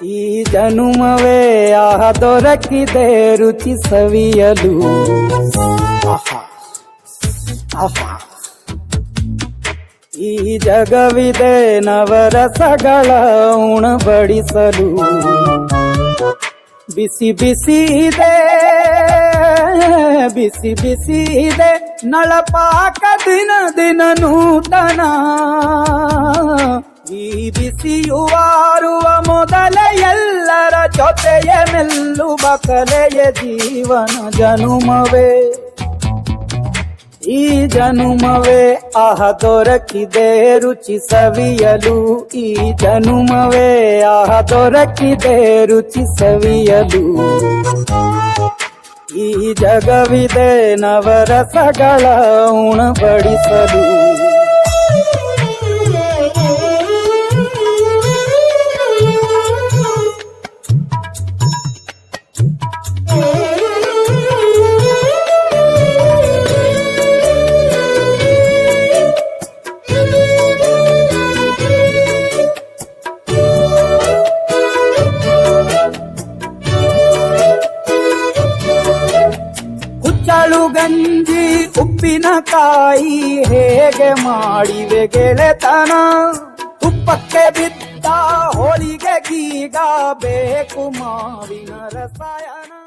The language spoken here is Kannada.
ಈ ಜನುಮವೇ ಆಹ ದೊರಕಿದೆ ರುಚಿ ಸವಿಯಲು. ಆಹಾ ಆಹಾ ಈ ಜಗವಿದೆ ನವರಸಗಳ ಉಣಬಡಿಸಲು. ಬಿಸಿ ಬಿಸಿ ಇದೆ ಬಿಸಿ ಬಿಸಿ ಇದೆ ನಳಪಾಕ ದಿನ ದಿನ ನೂತನ. ಈ ಬಿಸಿಯುವಾರುವ ಮೊದಲೇ ಎಲ್ಲರ ಜೊತೆಯ ಮೆಲ್ಲುವ ಕಲೆಯ ಜೀವನ ಜನುಮವೇ. ಈ ಜನುಮವೇ ಆಹ ದೊರಕಿದೆ ರುಚಿ ಸವಿಯಲು. ಈ ಜನುಮವೇ ಆಹ ದೊರಕಿದೆ ರುಚಿ ಸವಿಯಲು. ಈ ಜಗವಿದೆ ನವರಸಗಳ ಉಣಬಡಿಸಲು. ಕುಚ್ಚಳು ಗಂಜಿ ಉಪ್ಪಿನಕಾಯಿ ಹೇಗೆ ಮಾಡಿವೆ ಗೆಳೆತನ. ತುಪ್ಪಕ್ಕೆ ಬಿದ್ದ ಹೋಳಿಗೆ ಗೀಗ ಬೇಕು ಮಾವಿನ ರಸಾಯನ.